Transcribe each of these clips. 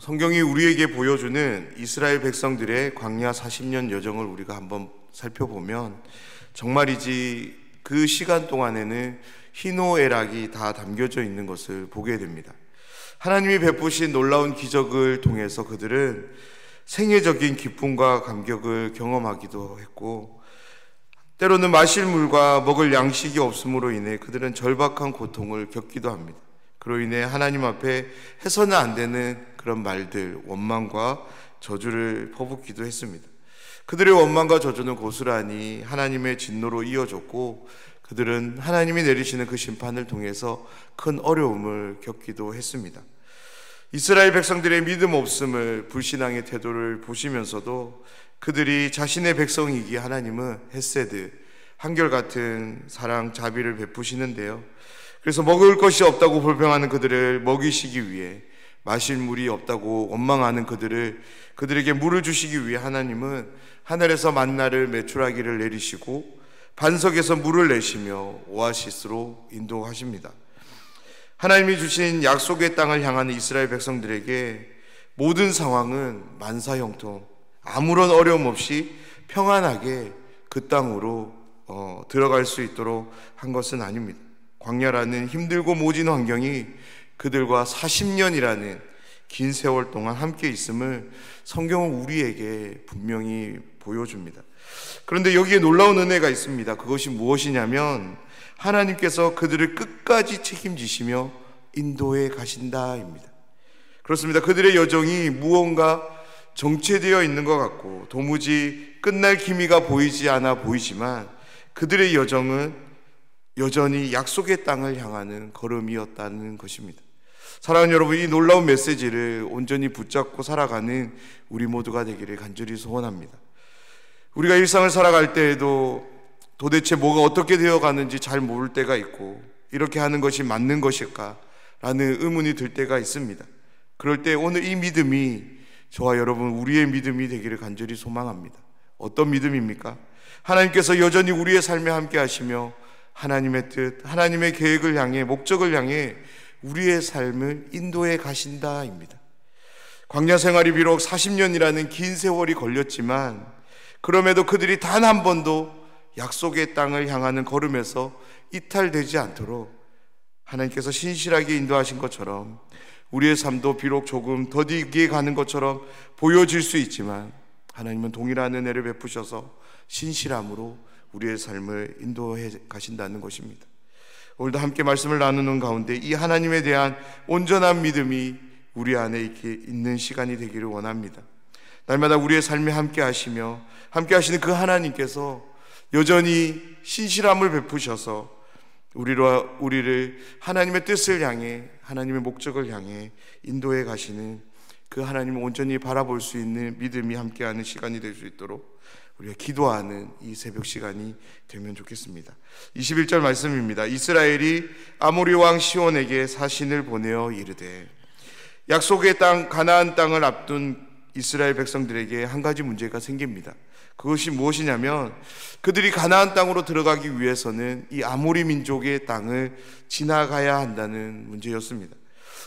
성경이 우리에게 보여주는 이스라엘 백성들의 광야 40년 여정을 우리가 한번 살펴보면 정말이지 그 시간 동안에는 희노애락이 다 담겨져 있는 것을 보게 됩니다. 하나님이 베푸신 놀라운 기적을 통해서 그들은 생애적인 기쁨과 감격을 경험하기도 했고, 때로는 마실 물과 먹을 양식이 없음으로 인해 그들은 절박한 고통을 겪기도 합니다. 그로 인해 하나님 앞에 해서는 안 되는 그런 말들, 원망과 저주를 퍼붓기도 했습니다. 그들의 원망과 저주는 고스란히 하나님의 진노로 이어졌고, 그들은 하나님이 내리시는 그 심판을 통해서 큰 어려움을 겪기도 했습니다. 이스라엘 백성들의 믿음 없음을, 불신앙의 태도를 보시면서도 그들이 자신의 백성이기에 하나님은 헤세드, 한결같은 사랑, 자비를 베푸시는데요, 그래서 먹을 것이 없다고 불평하는 그들을 먹이시기 위해, 마실 물이 없다고 원망하는 그들에게 물을 주시기 위해 하나님은 하늘에서 만나를 메추라기를 내리시고 반석에서 물을 내시며 오아시스로 인도하십니다. 하나님이 주신 약속의 땅을 향하는 이스라엘 백성들에게 모든 상황은 만사형통, 아무런 어려움 없이 평안하게 그 땅으로 들어갈 수 있도록 한 것은 아닙니다. 광야라는 힘들고 모진 환경이 그들과 40년이라는 긴 세월 동안 함께 있음을 성경은 우리에게 분명히 보여줍니다. 그런데 여기에 놀라운 은혜가 있습니다. 그것이 무엇이냐면 하나님께서 그들을 끝까지 책임지시며 인도해 가신다입니다. 그렇습니다. 그들의 여정이 무언가 정체되어 있는 것 같고 도무지 끝날 기미가 보이지 않아 보이지만 그들의 여정은 여전히 약속의 땅을 향하는 걸음이었다는 것입니다. 사랑하는 여러분, 이 놀라운 메시지를 온전히 붙잡고 살아가는 우리 모두가 되기를 간절히 소원합니다. 우리가 일상을 살아갈 때에도 도대체 뭐가 어떻게 되어가는지 잘 모를 때가 있고, 이렇게 하는 것이 맞는 것일까? 라는 의문이 들 때가 있습니다. 그럴 때 오늘 이 믿음이 저와 여러분 우리의 믿음이 되기를 간절히 소망합니다. 어떤 믿음입니까? 하나님께서 여전히 우리의 삶에 함께 하시며 하나님의 뜻, 하나님의 계획을 향해, 목적을 향해 우리의 삶을 인도해 가신다입니다. 광야 생활이 비록 40년이라는 긴 세월이 걸렸지만 그럼에도 그들이 단 한 번도 약속의 땅을 향하는 걸음에서 이탈되지 않도록 하나님께서 신실하게 인도하신 것처럼 우리의 삶도 비록 조금 더디게 가는 것처럼 보여질 수 있지만 하나님은 동일한 은혜를 베푸셔서 신실함으로 우리의 삶을 인도해 가신다는 것입니다. 오늘도 함께 말씀을 나누는 가운데 이 하나님에 대한 온전한 믿음이 우리 안에 이렇게 있는 시간이 되기를 원합니다. 날마다 우리의 삶에 함께 하시며 함께 하시는 그 하나님께서 여전히 신실함을 베푸셔서 우리를 하나님의 뜻을 향해, 하나님의 목적을 향해 인도해 가시는 그 하나님을 온전히 바라볼 수 있는 믿음이 함께하는 시간이 될 수 있도록 우리가 기도하는 이 새벽 시간이 되면 좋겠습니다. 21절 말씀입니다. 이스라엘이 아모리 왕 시온에게 사신을 보내어 이르되, 약속의 땅 가나안 땅을 앞둔 이스라엘 백성들에게 한 가지 문제가 생깁니다. 그것이 무엇이냐면 그들이 가나안 땅으로 들어가기 위해서는 이 아모리 민족의 땅을 지나가야 한다는 문제였습니다.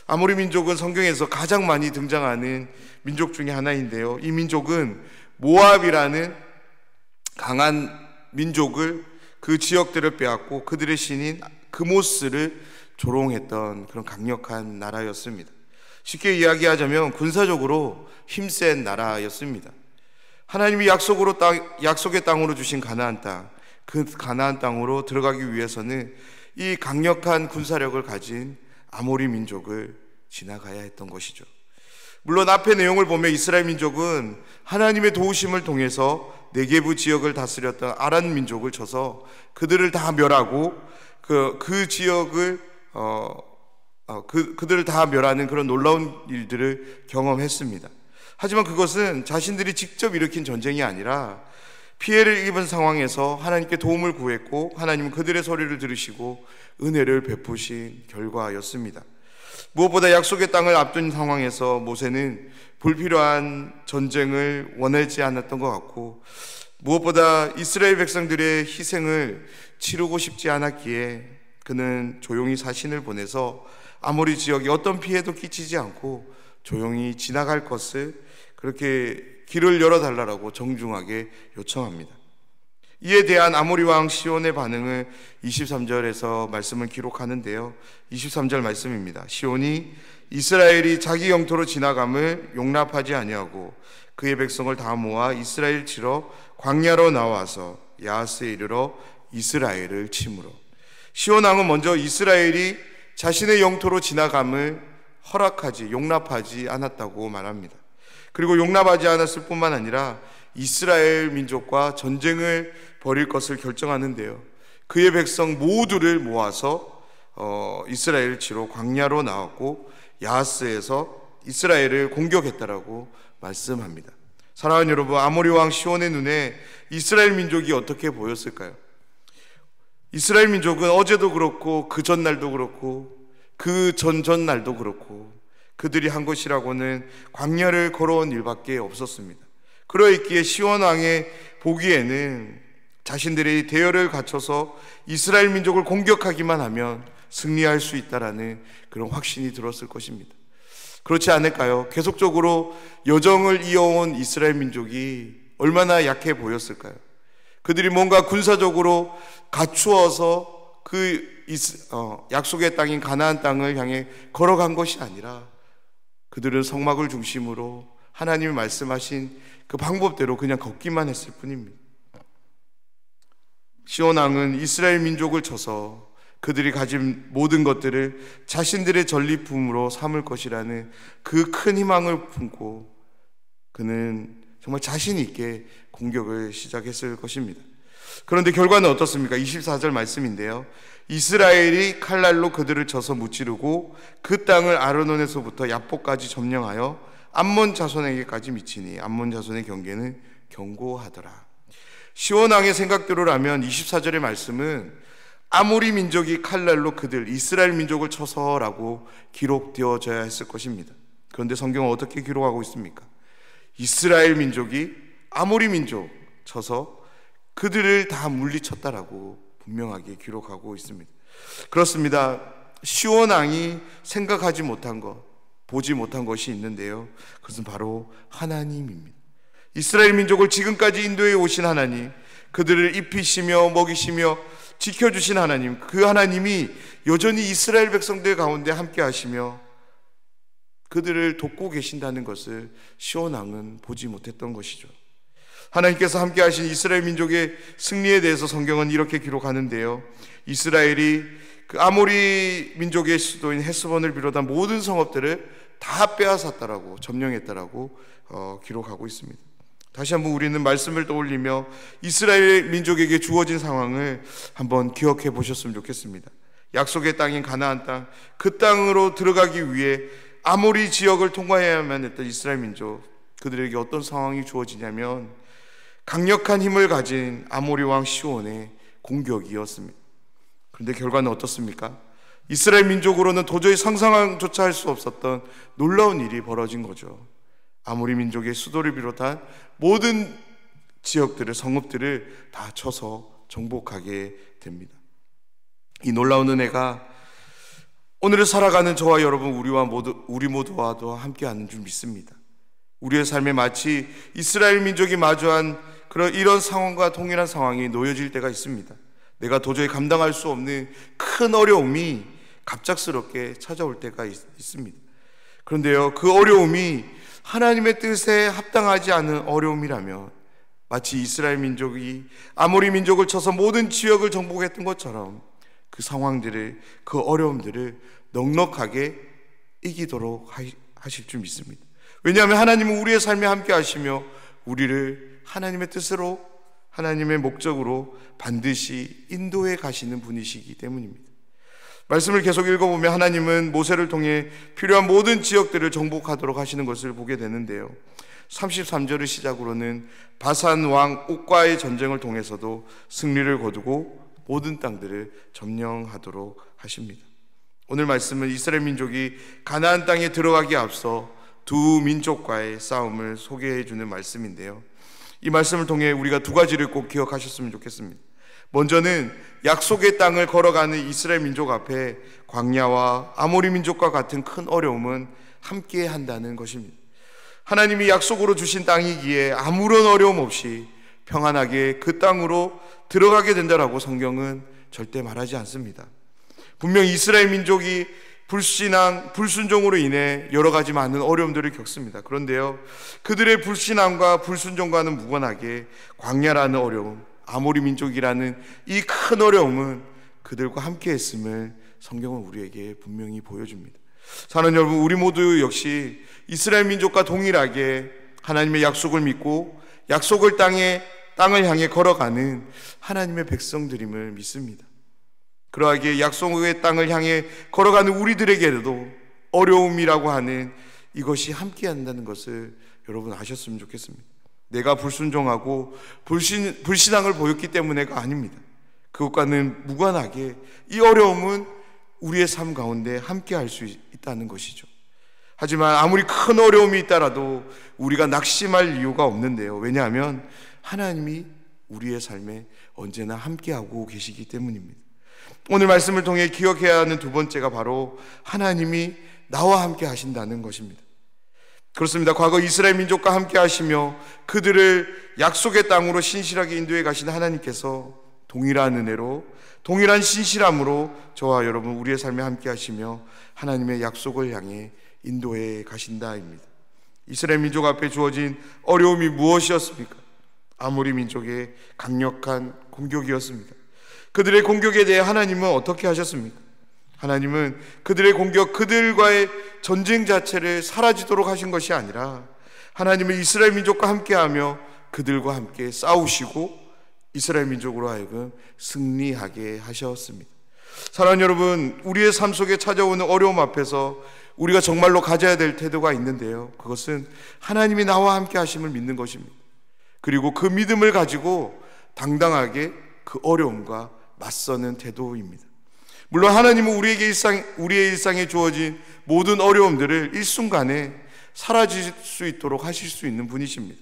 아모리 민족은 성경에서 가장 많이 등장하는 민족 중에 하나인데요, 이 민족은 모압이라는 강한 민족을, 그 지역들을 빼앗고 그들의 신인 그모스를 조롱했던 그런 강력한 나라였습니다. 쉽게 이야기하자면 군사적으로 힘센 나라였습니다. 하나님이 약속의 땅으로 주신 가나안 땅, 그 가나안 땅으로 들어가기 위해서는 이 강력한 군사력을 가진 아모리 민족을 지나가야 했던 것이죠. 물론 앞의 내용을 보면 이스라엘 민족은 하나님의 도우심을 통해서 네게부 지역을 다스렸던 아란 민족을 쳐서 그들을 다 멸하고 그 지역을 그들을 다 멸하는 그런 놀라운 일들을 경험했습니다. 하지만 그것은 자신들이 직접 일으킨 전쟁이 아니라 피해를 입은 상황에서 하나님께 도움을 구했고 하나님은 그들의 소리를 들으시고 은혜를 베푸신 결과였습니다. 무엇보다 약속의 땅을 앞둔 상황에서 모세는 불필요한 전쟁을 원하지 않았던 것 같고, 무엇보다 이스라엘 백성들의 희생을 치르고 싶지 않았기에 그는 조용히 사신을 보내서 아모리 지역이 어떤 피해도 끼치지 않고 조용히 지나갈 것을 그렇게 길을 열어달라고 정중하게 요청합니다. 이에 대한 아모리 왕 시온의 반응을 23절에서 말씀을 기록하는데요. 23절 말씀입니다. 시온이 이스라엘이 자기 영토로 지나감을 용납하지 아니하고 그의 백성을 다 모아 이스라엘 치러 광야로 나와서 야하스에 이르러 이스라엘을 치므로. 시온 왕은 먼저 이스라엘이 자신의 영토로 지나감을 허락하지 용납하지 않았다고 말합니다. 그리고 용납하지 않았을 뿐만 아니라 이스라엘 민족과 전쟁을 벌일 것을 결정하는데요. 그의 백성 모두를 모아서 이스라엘을 치러 광야로 나왔고 야하스에서 이스라엘을 공격했다라고 말씀합니다. 사랑하는 여러분, 아모리 왕 시온의 눈에 이스라엘 민족이 어떻게 보였을까요? 이스라엘 민족은 어제도 그렇고 그 전날도 그렇고 그 전전날도 그렇고 그들이 한 것이라고는 광야를 걸어온 일밖에 없었습니다. 그러있기에 시온 왕의 보기에는 자신들이 대열을 갖춰서 이스라엘 민족을 공격하기만 하면 승리할 수 있다라는 그런 확신이 들었을 것입니다. 그렇지 않을까요? 계속적으로 여정을 이어온 이스라엘 민족이 얼마나 약해 보였을까요? 그들이 뭔가 군사적으로 갖추어서 그 약속의 땅인 가나안 땅을 향해 걸어간 것이 아니라 그들은 성막을 중심으로 하나님이 말씀하신 그 방법대로 그냥 걷기만 했을 뿐입니다. 시온 왕은 이스라엘 민족을 쳐서 그들이 가진 모든 것들을 자신들의 전리품으로 삼을 것이라는 그 큰 희망을 품고 그는 정말 자신 있게 공격을 시작했을 것입니다. 그런데 결과는 어떻습니까? 24절 말씀인데요. 이스라엘이 칼날로 그들을 쳐서 무찌르고 그 땅을 아르논에서부터 야복까지 점령하여 암몬 자손에게까지 미치니 암몬 자손의 경계는 견고하더라. 시온 왕의 생각대로라면 24절의 말씀은 아모리 민족이 칼날로 그들 이스라엘 민족을 쳐서라고 기록되어져야 했을 것입니다. 그런데 성경은 어떻게 기록하고 있습니까? 이스라엘 민족이 아모리 민족 쳐서 그들을 다 물리쳤다라고 분명하게 기록하고 있습니다. 그렇습니다. 시온 왕이 생각하지 못한 것, 보지 못한 것이 있는데요. 그것은 바로 하나님입니다. 이스라엘 민족을 지금까지 인도해 오신 하나님, 그들을 입히시며 먹이시며 지켜주신 하나님, 그 하나님이 여전히 이스라엘 백성들 가운데 함께 하시며 그들을 돕고 계신다는 것을 시온 왕은 보지 못했던 것이죠. 하나님께서 함께 하신 이스라엘 민족의 승리에 대해서 성경은 이렇게 기록하는데요. 이스라엘이 그 아모리 민족의 수도인 헤스본을 비롯한 모든 성읍들을 다 빼앗았다라고 점령했다라고 기록하고 있습니다. 다시 한번 우리는 말씀을 떠올리며 이스라엘 민족에게 주어진 상황을 한번 기억해 보셨으면 좋겠습니다. 약속의 땅인 가나안 땅, 그 땅으로 들어가기 위해 아모리 지역을 통과해야만 했던 이스라엘 민족, 그들에게 어떤 상황이 주어지냐면 강력한 힘을 가진 아모리 왕 시온의 공격이었습니다. 그런데 결과는 어떻습니까? 이스라엘 민족으로는 도저히 상상조차 할 수 없었던 놀라운 일이 벌어진 거죠. 아모리 민족의 수도를 비롯한 모든 지역들을, 성읍들을 다 쳐서 정복하게 됩니다. 이 놀라운 은혜가 오늘을 살아가는 저와 여러분, 우리 모두와도 함께하는 줄 믿습니다. 우리의 삶에 마치 이스라엘 민족이 마주한 이런 상황과 동일한 상황이 놓여질 때가 있습니다. 내가 도저히 감당할 수 없는 큰 어려움이 갑작스럽게 찾아올 때가 있습니다. 그런데요, 그 어려움이 하나님의 뜻에 합당하지 않은 어려움이라면 마치 이스라엘 민족이 아모리 민족을 쳐서 모든 지역을 정복했던 것처럼 그 상황들을, 그 어려움들을 넉넉하게 이기도록 하실 줄 믿습니다. 왜냐하면 하나님은 우리의 삶에 함께 하시며 우리를 하나님의 뜻으로, 하나님의 목적으로 반드시 인도해 가시는 분이시기 때문입니다. 말씀을 계속 읽어보면 하나님은 모세를 통해 필요한 모든 지역들을 정복하도록 하시는 것을 보게 되는데요. 33절을 시작으로는 바산 왕 옥과의 전쟁을 통해서도 승리를 거두고 모든 땅들을 점령하도록 하십니다. 오늘 말씀은 이스라엘 민족이 가나안 땅에 들어가기에 앞서 두 민족과의 싸움을 소개해 주는 말씀인데요. 이 말씀을 통해 우리가 두 가지를 꼭 기억하셨으면 좋겠습니다. 먼저는 약속의 땅을 걸어가는 이스라엘 민족 앞에 광야와 아모리 민족과 같은 큰 어려움은 함께 한다는 것입니다. 하나님이 약속으로 주신 땅이기에 아무런 어려움 없이 평안하게 그 땅으로 들어가게 된다라고 성경은 절대 말하지 않습니다. 분명 이스라엘 민족이 불순종으로 인해 여러 가지 많은 어려움들을 겪습니다. 그런데요, 그들의 불신앙과 불순종과는 무관하게 광야라는 어려움, 아모리 민족이라는 이 큰 어려움은 그들과 함께 했음을 성경은 우리에게 분명히 보여줍니다. 사랑하는 여러분, 우리 모두 역시 이스라엘 민족과 동일하게 하나님의 약속을 믿고 약속을 땅을 향해 걸어가는 하나님의 백성들임을 믿습니다. 그러하기에 약속의 땅을 향해 걸어가는 우리들에게도 어려움이라고 하는 이것이 함께 한다는 것을 여러분 아셨으면 좋겠습니다. 내가 불순종하고 불신앙을 보였기 때문에가 아닙니다. 그것과는 무관하게 이 어려움은 우리의 삶 가운데 함께 할 수 있다는 것이죠. 하지만 아무리 큰 어려움이 있더라도 우리가 낙심할 이유가 없는데요. 왜냐하면 하나님이 우리의 삶에 언제나 함께하고 계시기 때문입니다. 오늘 말씀을 통해 기억해야 하는 두 번째가 바로 하나님이 나와 함께 하신다는 것입니다. 그렇습니다. 과거 이스라엘 민족과 함께 하시며 그들을 약속의 땅으로 신실하게 인도해 가신 하나님께서 동일한 은혜로, 동일한 신실함으로 저와 여러분 우리의 삶에 함께 하시며 하나님의 약속을 향해 인도해 가신다입니다. 이스라엘 민족 앞에 주어진 어려움이 무엇이었습니까? 아모리 민족의 강력한 공격이었습니다. 그들의 공격에 대해 하나님은 어떻게 하셨습니까? 하나님은 그들의 공격, 그들과의 전쟁 자체를 사라지도록 하신 것이 아니라 하나님은 이스라엘 민족과 함께하며 그들과 함께 싸우시고 이스라엘 민족으로 하여금 승리하게 하셨습니다. 사랑하는 여러분, 우리의 삶 속에 찾아오는 어려움 앞에서 우리가 정말로 가져야 될 태도가 있는데요, 그것은 하나님이 나와 함께 하심을 믿는 것입니다. 그리고 그 믿음을 가지고 당당하게 그 어려움과 맞서는 태도입니다. 물론 하나님은 우리의 일상에 주어진 모든 어려움들을 일순간에 사라질 수 있도록 하실 수 있는 분이십니다.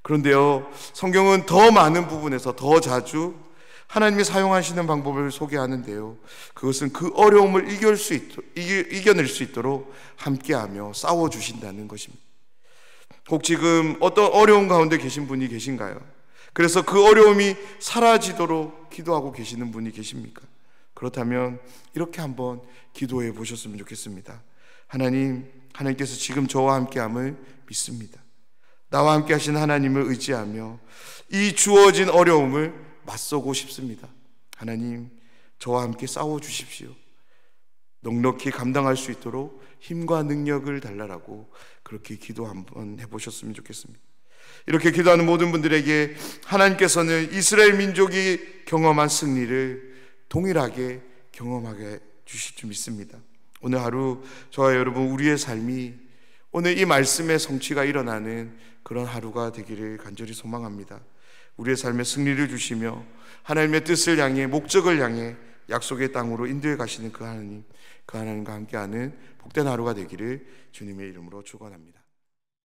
그런데요, 성경은 더 많은 부분에서 더 자주 하나님이 사용하시는 방법을 소개하는데요, 그것은 그 어려움을 이겨낼 수 있도록 함께하며 싸워주신다는 것입니다. 혹 지금 어떤 어려움 가운데 계신 분이 계신가요? 그래서 그 어려움이 사라지도록 기도하고 계시는 분이 계십니까? 그렇다면 이렇게 한번 기도해 보셨으면 좋겠습니다. 하나님께서 지금 저와 함께함을 믿습니다. 나와 함께 하신 하나님을 의지하며 이 주어진 어려움을 맞서고 싶습니다. 하나님, 저와 함께 싸워 주십시오. 넉넉히 감당할 수 있도록 힘과 능력을 달라라고 그렇게 기도 한번 해보셨으면 좋겠습니다. 이렇게 기도하는 모든 분들에게 하나님께서는 이스라엘 민족이 경험한 승리를 동일하게 경험하게 주실 줄 믿습니다. 오늘 하루 저와 여러분 우리의 삶이 오늘 이 말씀의 성취가 일어나는 그런 하루가 되기를 간절히 소망합니다. 우리의 삶에 승리를 주시며 하나님의 뜻을 향해, 목적을 향해 약속의 땅으로 인도해 가시는 그 하나님과 함께하는 복된 하루가 되기를 주님의 이름으로 축원합니다.